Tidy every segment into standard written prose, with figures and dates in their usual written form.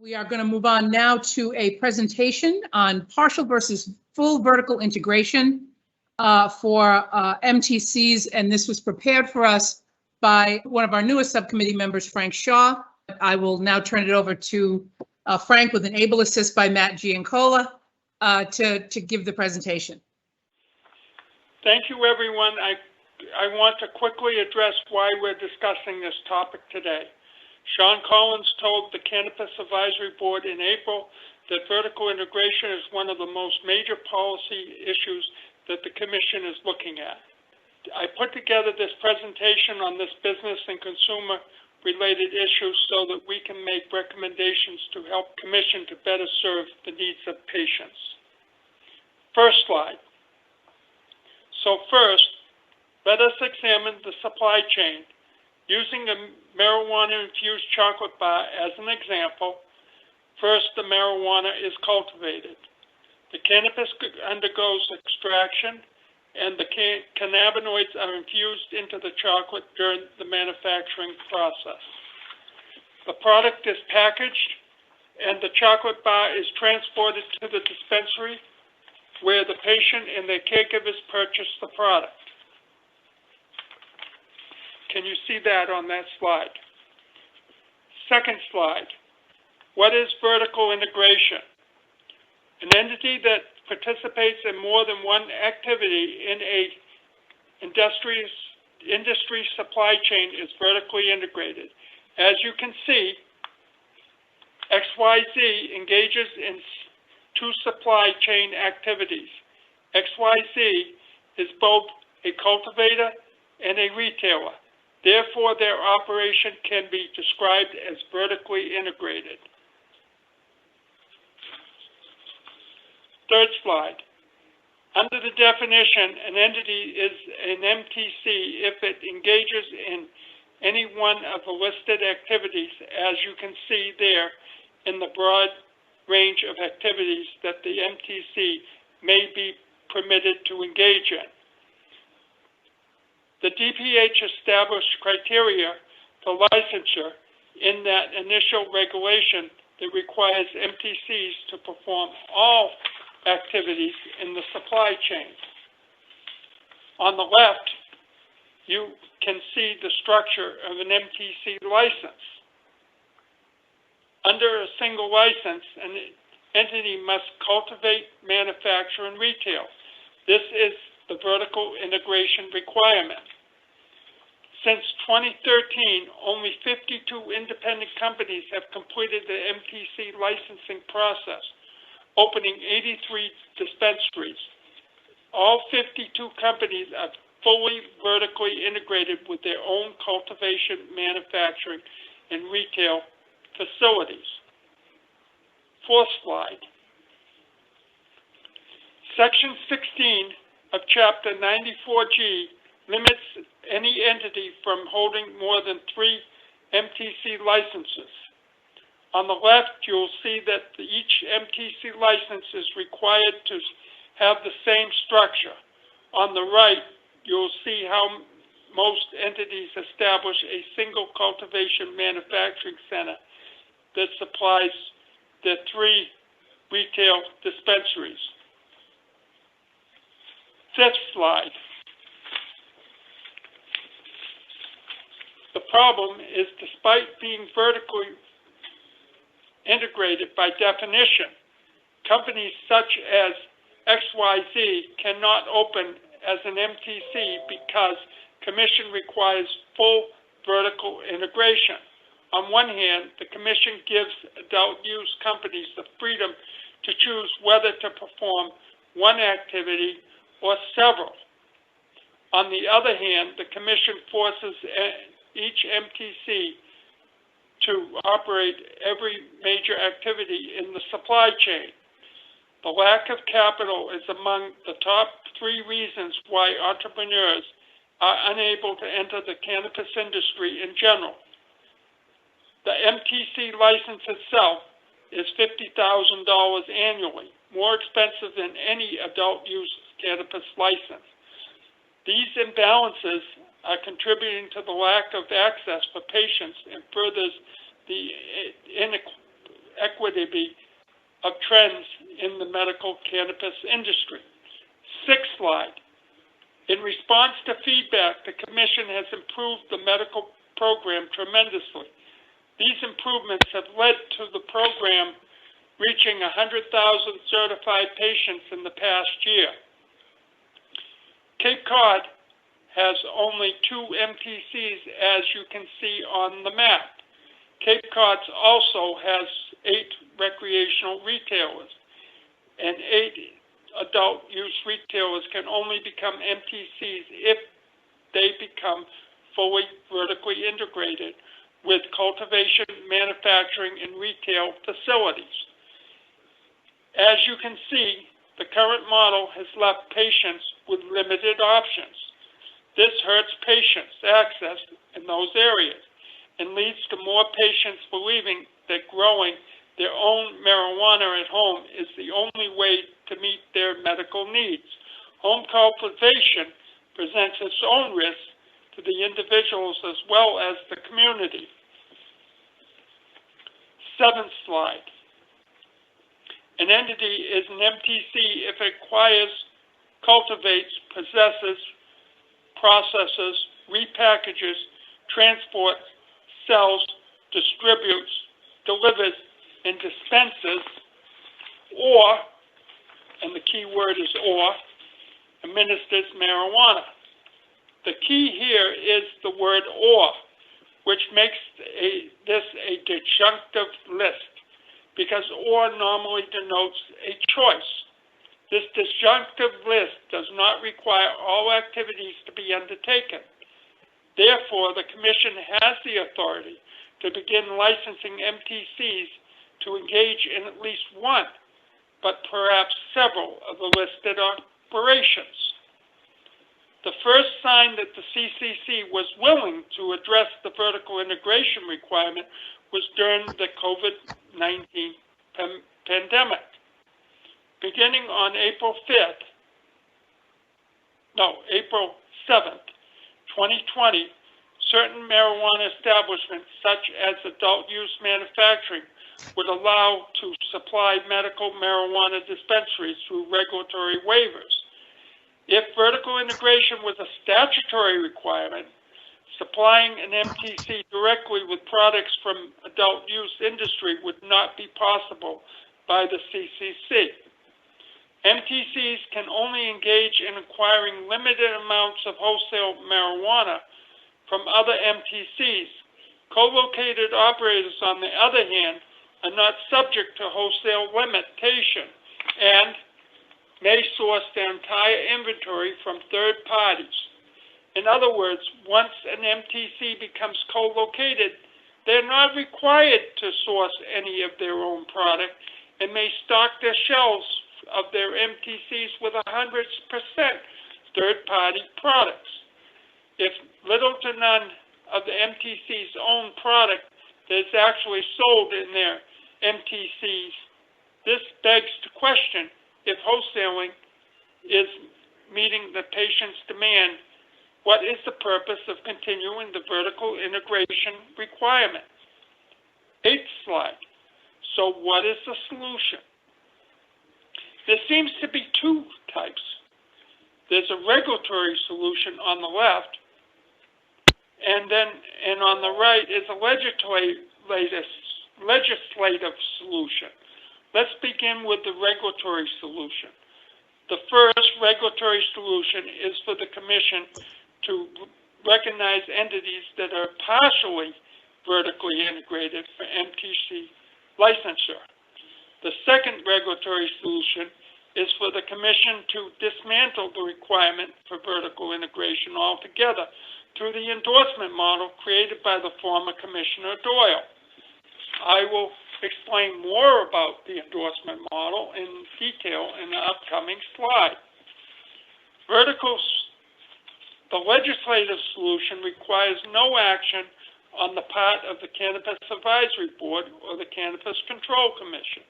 We are going to move on now to a presentation on partial versus full vertical integration for MTCs, and this was prepared for us by one of our newest subcommittee members, Frank Shaw. I will now turn it over to Frank with an able assist by Matt Giancola to give the presentation. Thank you, everyone. I want to quickly address why we're discussing this topic today. Sean Collins told the Cannabis Advisory Board in April that vertical integration is one of the most major policy issues that the Commission is looking at. I put together this presentation on this business and consumer-related issues so that we can make recommendations to help Commission to better serve the needs of patients. First slide. So first, let us examine the supply chain. Using a marijuana-infused chocolate bar as an example, first the marijuana is cultivated. The cannabis undergoes extraction, and the cannabinoids are infused into the chocolate during the manufacturing process. The product is packaged, and the chocolate bar is transported to the dispensary where the patient and their caregivers purchase the product. Can you see that on that slide? Second slide. What is vertical integration? An entity that participates in more than one activity in a industry supply chain is vertically integrated. As you can see, XYZ engages in two supply chain activities. XYZ is both a cultivator and a retailer. Therefore, their operation can be described as vertically integrated. Third slide. Under the definition, an entity is an MTC if it engages in any one of the listed activities, as you can see there in the broad range of activities that the MTC may be permitted to engage in. The DPH established criteria for licensure in that initial regulation that requires MTCs to perform all activities in the supply chain. On the left, you can see the structure of an MTC license. Under a single license, an entity must cultivate, manufacture, and retail. This is the vertical integration requirement. Since 2013, only 52 independent companies have completed the MTC licensing process, opening 83 dispensaries. All 52 companies are fully vertically integrated with their own cultivation, manufacturing, and retail facilities. Fourth slide. Section 16 of Chapter 94G limits any entity from holding more than 3 MTC licenses. On the left, you'll see that each MTC license is required to have the same structure. On the right, you'll see how most entities establish a single cultivation manufacturing center that supplies the 3 retail dispensaries. Fifth slide. The problem is, despite being vertically integrated by definition, companies such as XYZ cannot open as an MTC because Commission requires full vertical integration. On one hand, the Commission gives adult use companies the freedom to choose whether to perform one activity or several. On the other hand, the Commission forces each MTC to operate every major activity in the supply chain. The lack of capital is among the top 3 reasons why entrepreneurs are unable to enter the cannabis industry in general. The MTC license itself is $50,000 annually, more expensive than any adult use cannabis license. These imbalances are contributing to the lack of access for patients and furthers the equity of trends in the medical cannabis industry. Sixth slide. In response to feedback, the Commission has improved the medical program tremendously. These improvements have led to the program reaching 100,000 certified patients in the past year. Cape Cod has only 2 MTCs, as you can see on the map. Cape Cod also has 8 recreational retailers, and 8 adult use retailers can only become MTCs if they become fully vertically integrated with cultivation, manufacturing, and retail facilities. As you can see, the current model has left patients with limited options. This hurts patients' access in those areas and leads to more patients believing that growing their own marijuana at home is the only way to meet their medical needs. Home cultivation presents its own risks to the individuals as well as the community. Seventh slide. An entity is an MTC if it acquires, cultivates, possesses, processes, repackages, transports, sells, distributes, delivers, and dispenses, or, and the key word is or, administers marijuana. The key here is the word or, which makes this a disjunctive list, because or normally denotes a choice. This disjunctive list does not require all activities to be undertaken. Therefore, the Commission has the authority to begin licensing MTCs to engage in at least one, but perhaps several of the listed operations. The first sign that the CCC was willing to address the vertical integration requirement was during the COVID-19 pandemic. Beginning on April 7th, 2020, certain marijuana establishments, such as adult use manufacturing, would allow to supply medical marijuana dispensaries through regulatory waivers. If vertical integration was a statutory requirement, supplying an MTC directly with products from adult use industry would not be possible by the CCC. MTCs can only engage in acquiring limited amounts of wholesale marijuana from other MTCs. Co-located operators, on the other hand, are not subject to wholesale limitation and may source their entire inventory from third parties. In other words, once an MTC becomes co-located, they're not required to source any of their own product and may stock their shelves of their MTCs with 100% third-party products. If little to none of the MTC's own product is actually sold in their MTCs, this begs to question if wholesaling is meeting the patient's demand. What is the purpose of continuing the vertical integration requirement? 8th slide. So what is the solution? There seems to be 2 types. There's a regulatory solution on the left, and on the right is a legislative solution. Let's begin with the regulatory solution. The first regulatory solution is for the Commission to recognize entities that are partially vertically integrated for MTC licensure. The second regulatory solution is for the Commission to dismantle the requirement for vertical integration altogether through the endorsement model created by the former Commissioner Doyle. I will explain more about the endorsement model in detail in the upcoming slide. The legislative solution requires no action on the part of the Cannabis Advisory Board or the Cannabis Control Commission.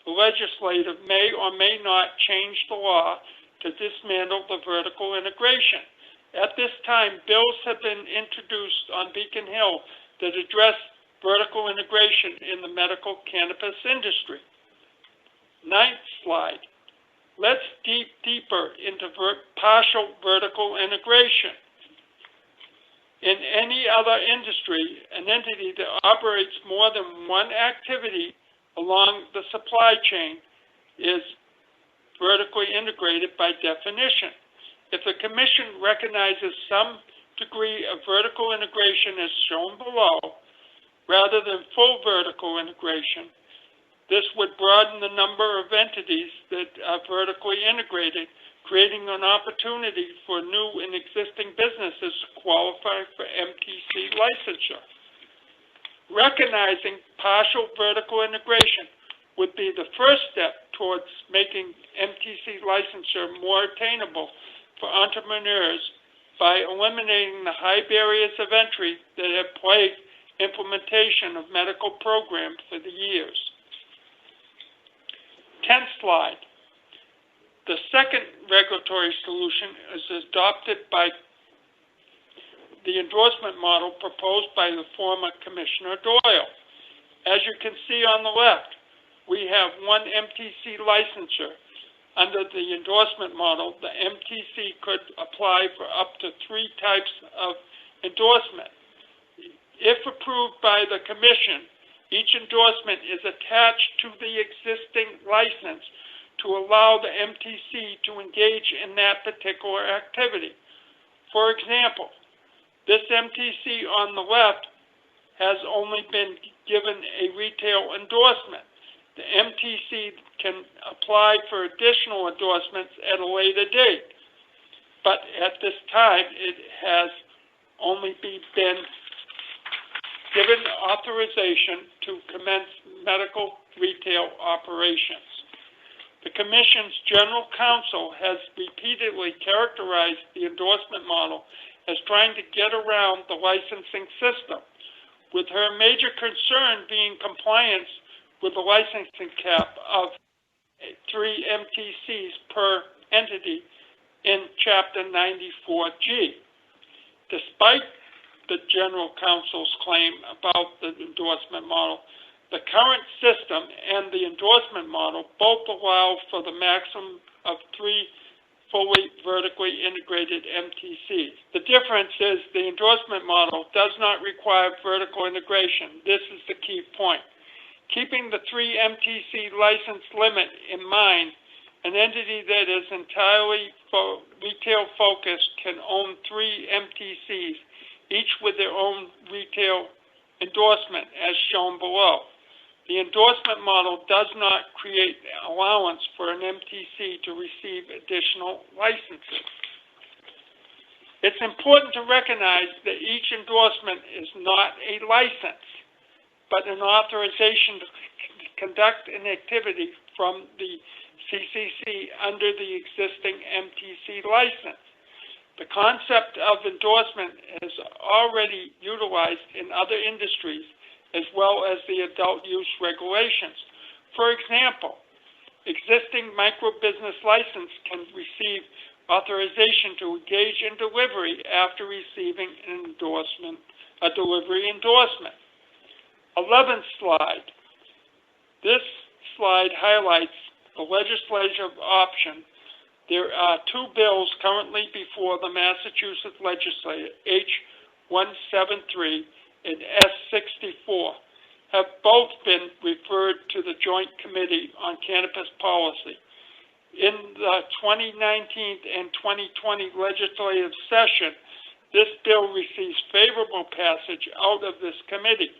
The legislative may or may not change the law to dismantle the vertical integration. At this time, bills have been introduced on Beacon Hill that address vertical integration in the medical cannabis industry. Ninth slide. Let's dig deeper into partial vertical integration. In any other industry, an entity that operates more than one activity along the supply chain is vertically integrated by definition. If the Commission recognizes some degree of vertical integration as shown below, rather than full vertical integration, this would broaden the number of entities that are vertically integrated, creating an opportunity for new and existing businesses to qualify for MTC licensure. Recognizing partial vertical integration would be the first step towards making MTC licensure more attainable for entrepreneurs by eliminating the high barriers of entry that have plagued implementation of medical programs for the years. 10th slide. The second regulatory solution is adopted by the endorsement model proposed by the former Commissioner Doyle. As you can see on the left, we have one MTC licensure. Under the endorsement model, the MTC could apply for up to 3 types of endorsement. If approved by the Commission, each endorsement is attached to the existing license to allow the MTC to engage in that particular activity. For example, this MTC on the left has only been given a retail endorsement. The MTC can apply for additional endorsements at a later date, but at this time it has only been given authorization to commence medical retail operations. The Commission's General Counsel has repeatedly characterized the endorsement model as trying to get around the licensing system, with her major concern being compliance with the licensing cap of 3 MTCs per entity in Chapter 94G. Despite the General Counsel's claim about the endorsement model, the current system and the endorsement model both allow for the maximum of 3 fully vertically integrated MTCs. The difference is the endorsement model does not require vertical integration. This is the key point. Keeping the 3 MTC license limit in mind, an entity that is entirely retail focused can own 3 MTCs, each with their own retail endorsement as shown below. The endorsement model does not create allowance for an MTC to receive additional licenses. It's important to recognize that each endorsement is not a license, but an authorization to conduct an activity from the CCC under the existing MTC license. The concept of endorsement is already utilized in other industries as well as the adult use regulations. For example, existing micro-business license can receive authorization to engage in delivery after receiving an endorsement, a delivery endorsement. 11th slide. This slide highlights the legislative option. There are 2 bills currently before the Massachusetts legislature, H173 and S64, have both been referred to the Joint Committee on Cannabis Policy. In the 2019 and 2020 legislative session, this bill receives favorable passage out of this committee,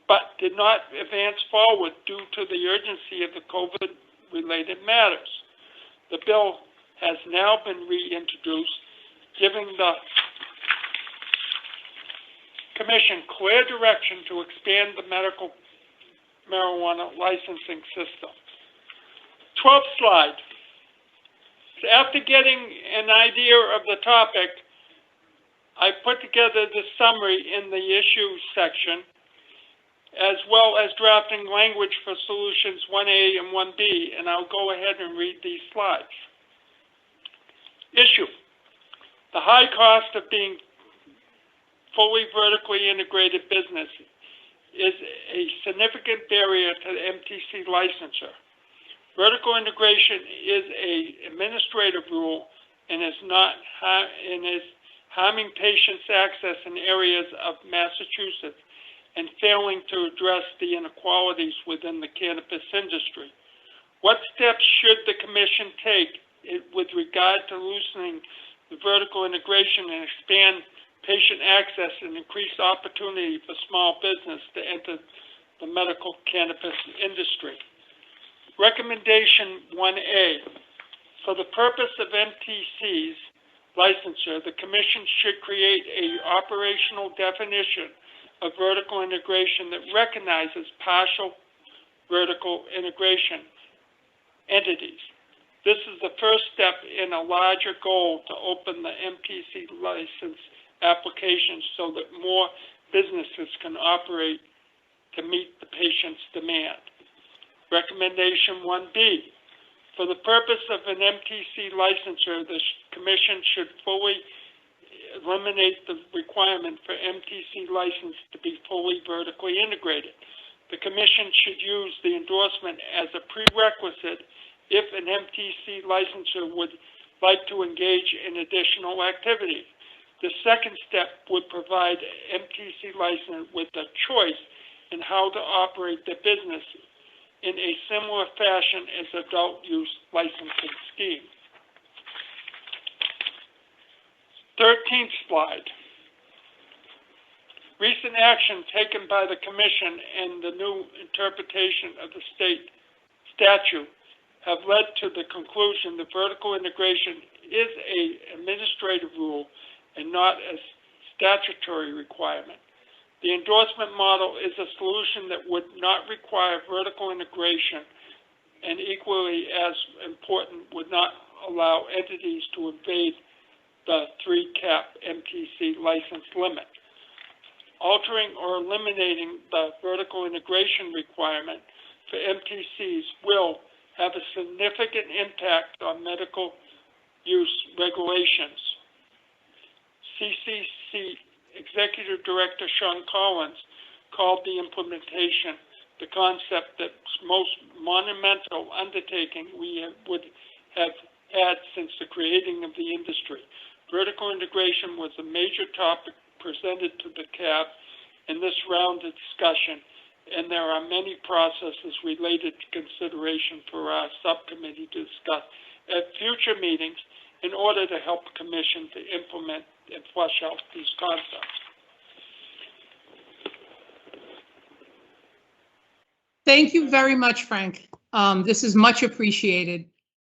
but did not advance forward due to the urgency of the COVID-related matters. The bill has now been reintroduced, giving the Commission clear direction to expand the medical marijuana licensing system. 12th slide. So after getting an idea of the topic, I put together the summary in the issue section, as well as drafting language for solutions 1A and 1B, and I'll go ahead and read these slides. Issue: the high cost of being fully vertically integrated business is a significant barrier to the MTC licensure. Vertical integration is an administrative rule and is harming patients' access in areas of Massachusetts and failing to address the inequalities within the cannabis industry. What steps should the Commission take with regard to loosening the vertical integration and expand patient access and increase opportunity for small business to enter the medical cannabis industry? Recommendation 1A. For the purpose of MTC's licensure, the Commission should create an operational definition of vertical integration that recognizes partial vertical integration entities. This is the first step in a larger goal to open the MTC license applications so that more businesses can operate to meet the patient's demand. Recommendation 1B. For the purpose of an MTC licensure, the Commission should fully eliminate the requirement for MTC license to be fully vertically integrated. The Commission should use the endorsement as a prerequisite if an MTC licensor would like to engage in additional activity. The second step would provide MTC licensor with a choice in how to operate their business in a similar fashion as adult use licensing scheme. 13th slide. Recent action taken by the Commission and the new interpretation of the state statute have led to the conclusion that vertical integration is an administrative rule and not a statutory requirement. The endorsement model is a solution that would not require vertical integration and, equally as important, would not allow entities to invade the 3-cap MTC license limit. Altering or eliminating the vertical integration requirement for MTCs will have a significant impact on medical use regulations. CCC Executive Director Sean Collins called the implementation the concept that most monumental undertaking we would have had since the creating of the industry. Vertical integration was a major topic presented to the CAB in this round of discussion, and there are many processes related to consideration for our subcommittee to discuss at future meetings in order to help the Commission to implement and flesh out these concepts. Thank you very much, Frank. This is much appreciated.